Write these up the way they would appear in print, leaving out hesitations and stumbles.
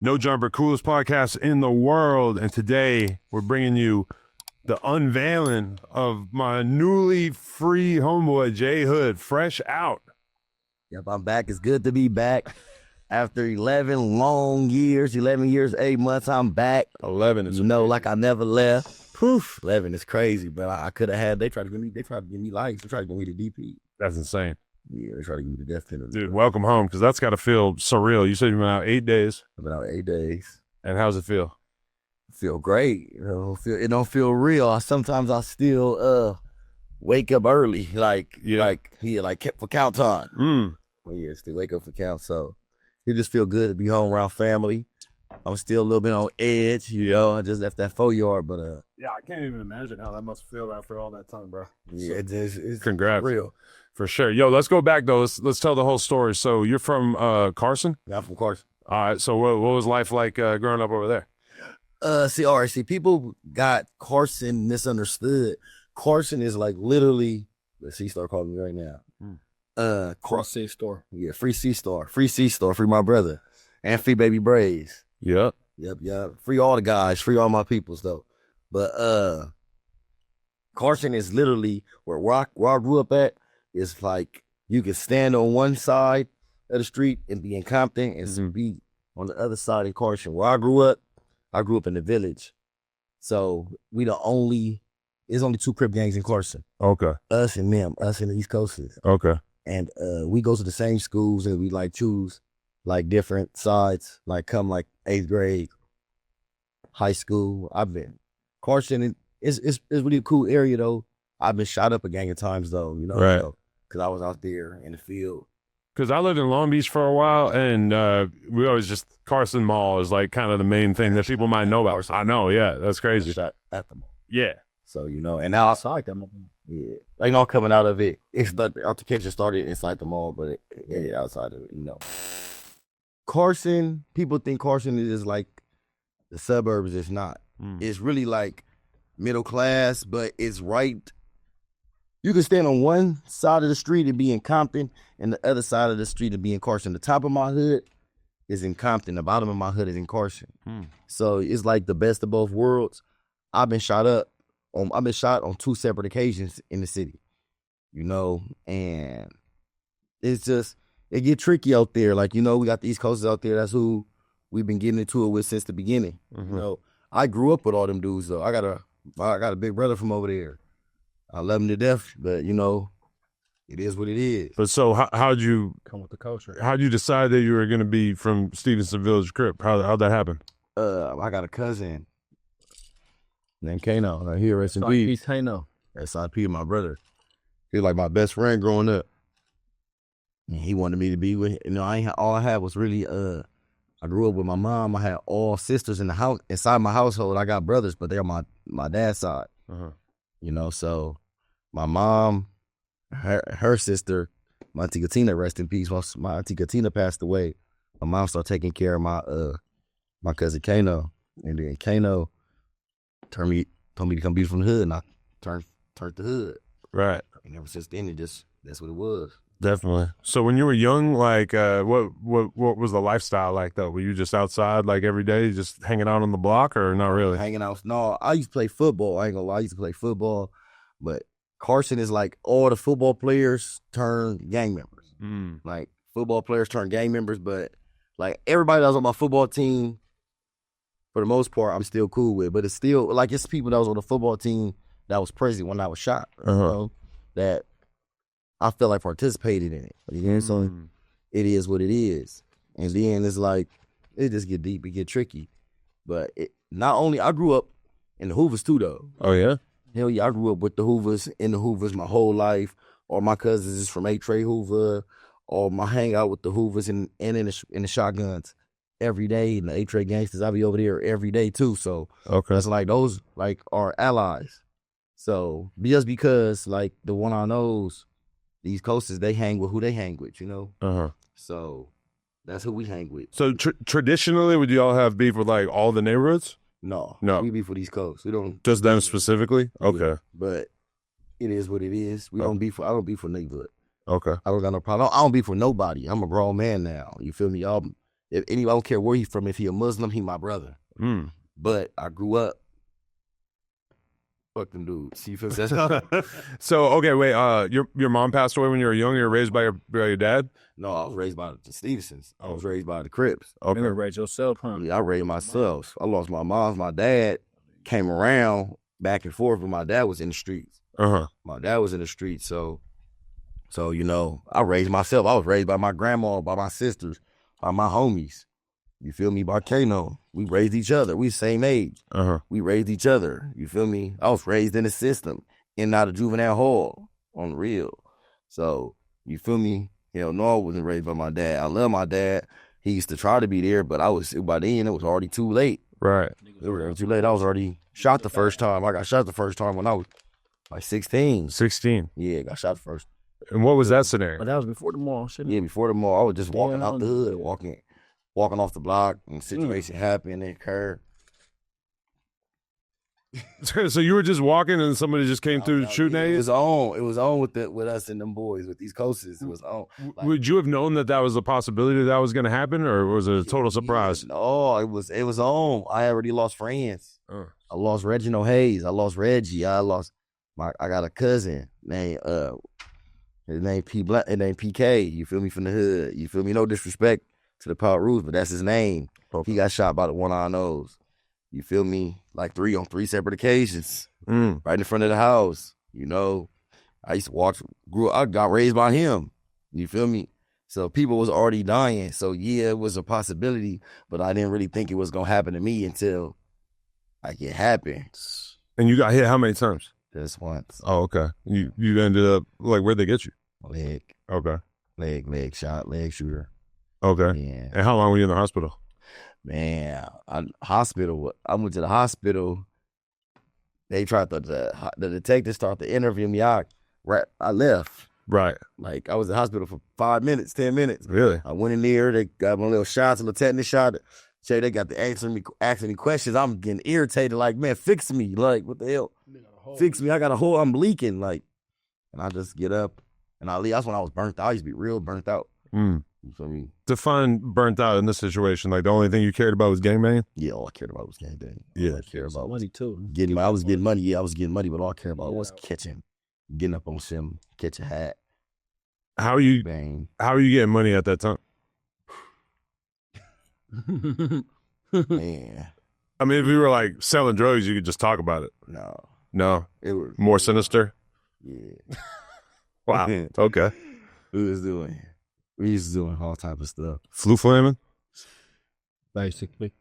No Jumper, coolest podcast in the world. And today we're bringing you the unveiling of my newly free homeboy, Jay Hood, fresh out. Yep, I'm back. It's good to be back. After 11 long years, 11 years, 8 months, I'm back. 11 is like I never left. Poof, 11 is crazy, but I could have had, they tried to give me life. They tried to give me the DP. That's insane. Yeah, they tried to give me the death penalty. Dude, welcome home, because that's got to feel surreal. You said you've been out 8 days. I've been out 8 days. And how's it feel? Feel great. It don't feel real. Sometimes I still wake up early, like for count time. Well, yeah, still wake up for count. So it just feel good to be home around family. I'm still a little bit on edge, I just left that 4-yard, but yeah, I can't even imagine how that must feel after all that time, bro. Yeah, it's congrats. real. For sure. Yo, let's go back though. Let's tell the whole story. So you're from Carson? Yeah, I'm from Carson. All right. So what was life like growing up over there? See, people got Carson misunderstood. Carson is like literally, let's see, start calling me right now. Free C-Store. Yeah, free C-Store, free my brother, and free baby Braves. Yep. Yep. Free all the guys, free all my peoples though. But Carson is literally where I grew up at. It's like you can stand on one side of the street and be in Compton and be on the other side in Carson. Where I grew up in the village. So there's only 2 Crip gangs in Carson. Okay. Us and the East Coasters. Okay. And we go to the same schools and we choose different sides, come 8th grade, high school. Carson is really a cool area though. I've been shot up a gang of times though, right. Because I was out there in the field. Because I lived in Long Beach for a while, and we always just, Carson Mall is kind of the main thing that people might know about. I know, yeah, that's crazy. Shot at the mall. Yeah. So, and now outside the mall. Yeah. All coming out of it. The altercation started inside the mall, but outside of it, Carson, people think Carson is like the suburbs. It's not. It's really middle class, but it's right. You can stand on one side of the street and be in Compton, and the other side of the street and be in Carson. The top of my hood is in Compton. The bottom of my hood is in Carson. So it's like the best of both worlds. I've been shot on 2 separate occasions in the city, and it's just, it get tricky out there. We got the East Coasters out there. That's who we've been getting into it with since the beginning. I grew up with all them dudes though. I got a big brother from over there. I love him to death, but it is what it is. But so how'd you come with the culture? How'd you decide that you were going to be from Stevenson Village Crip? How'd that happen? I got a cousin named Kano. Right here, rest in peace. Kano. SIP, my brother. He was like my best friend growing up. And he wanted me to be with him. All I had was really, I grew up with my mom. I had all sisters in the house. Inside my household, I got brothers, but they're my dad's side. So my mom, her sister, my Auntie Katina, rest in peace. Once my Auntie Katina passed away, my mom started taking care of my cousin Kano. And then Kano told me to come be from the hood, and I turned the hood. Right. And ever since then, that's what it was. Definitely. So when you were young, what was the lifestyle like though? Were you just outside every day, just hanging out on the block, or not really? Hanging out. No, I used to play football. I ain't gonna lie, I used to play football. But Carson is all the football players turn gang members. Football players turn gang members, but everybody that was on my football team, for the most part, I'm still cool with. But it's still it's people that was on the football team that was present when I was shot. That I felt like participated in it. So it is what it is. And then it's it just get deep, it get tricky. But not only, I grew up in the Hoovers too though. Oh yeah? Hell yeah, I grew up with the Hoovers, in the Hoovers my whole life. All my cousins is from A-Trey Hoover. Or my hangout with the Hoovers and in the Shotguns every day. And the A-Trey gangsters, I be over there every day too. So that's those are allies. So just because the one I knows, these coasters, they hang with who they hang with, So that's who we hang with. So traditionally, would you all have beef with all the neighborhoods? No. We beef with East Coast. We don't. Just them specifically? Okay. Yeah, but it is what it is. I don't beef with neighborhood. Okay. I don't got no problem. I don't beef with nobody. I'm a grown man now. You feel me? If anybody, I don't care where he from. If he a Muslim, he my brother. But I grew up. Fuck them dudes. You feel me? So okay, wait. Your mom passed away when you were young. You were raised by your dad. No, I was raised by the Stevensons. I was raised by the Crips. You raised yourself, huh? Yeah, I raised myself. I lost my mom. My dad came around back and forth, but my dad was in the streets. My dad was in the streets, so you know, I raised myself. I was raised by my grandma, by my sisters, by my homies. You feel me? By Kano. We raised each other. We the same age. We raised each other. You feel me? I was raised in the system, in and out of juvenile hall, on the real. So, you feel me? Hell no, I wasn't raised by my dad. I love my dad. He used to try to be there, but by then, it was already too late. Right. It was too late. I was already shot the first time. I got shot the first time when I was like 16. 16. Yeah, got shot first. And what was that scenario? But that was before the mall, shouldn't it? Yeah, before the mall. I was just walking out the hood, walking off the block, and the situation happened, it occurred. So you were just walking and somebody just came through shooting at It you? was on. It was on with us and them boys, with these coaches. It was on. Like, Would you have known that was a possibility that was going to happen, or was it a total surprise? No, it was on. I already lost friends. I lost Reginald Hayes. I lost Reggie. I got a cousin named his name PK. You feel me, from the hood. You feel me? No disrespect to the Power Rules, but that's his name. He got shot by the one-eye nose. You feel me? Like on three separate occasions, right in front of the house. You know, I used to I got raised by him. You feel me? So people was already dying. So yeah, it was a possibility, but I didn't really think it was gonna happen to me until like it happened. And you got hit how many times? Just once. Oh, okay. You ended up, like, where'd they get you? Leg. Okay. Leg shot, leg shooter. Okay. Yeah. And how long were you in the hospital? Man, I went to the hospital. They tried the detective started to interview me. I left. Right. Like, I was in the hospital for 5 minutes, 10 minutes. Really? I went in there. They got my little shots, a little tetanus shot. They got to asking me questions. I'm getting irritated. Like, man, fix me. Like, what the hell? Fix me. I got a hole. I'm leaking. Like, and I just get up and I leave. That's when I was burnt out. I used to be real burnt out. You feel me? Define burnt out in this situation. Like, the only thing you cared about was gangbanging? Yeah, all I cared about was gangbang. Yeah. All I cared about Money too. I was getting money. Yeah, I was getting money, but all I cared about was catching, getting up on sim, catch a hat. How are you Bang. getting money at that time? Man, I mean, if you were like selling drugs, you could just talk about it. No, it was more sinister. Yeah. Wow. Okay. We was doing all type of stuff. Flu flaming. Basically.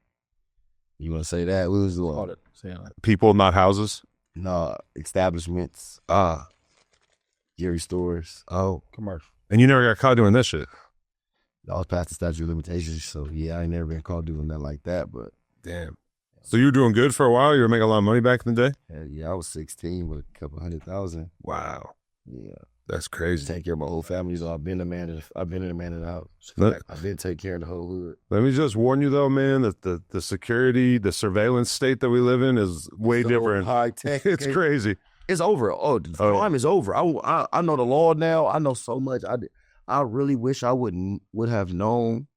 You want to say that? We was doing People, not houses. no establishments, Jerry stores. Oh, Commercial. and you never got caught doing this shit. I was past the statute of limitations, so yeah, I ain't never been caught doing that like that. But Damn. So you were doing good for a while. You were making a lot of money back in the day. yeah, I was 16 with a couple $100,000. Wow, Yeah, that's crazy. take care of my whole family. So I've been a man of the house. I've been taking care of the whole hood. Let me just warn you, though, man, that the security, the surveillance state that we live in is way So different. high tech. It's crazy. It's over. The crime is over. I know the law now. I know so much. I really wish I would have known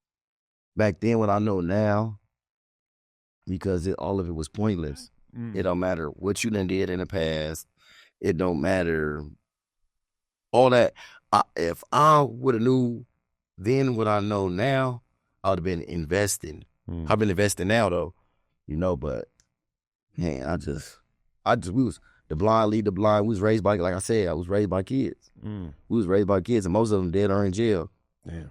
back then what I know now, because all of it was pointless. It don't matter what you done did in the past. It don't matter all that. If I would have knew then what I know now, I would have been investing. I've been investing now though, but man, we was the blind lead the blind. We was raised by, like I said, I was raised by kids. We was raised by kids, and most of them dead or in jail. Damn.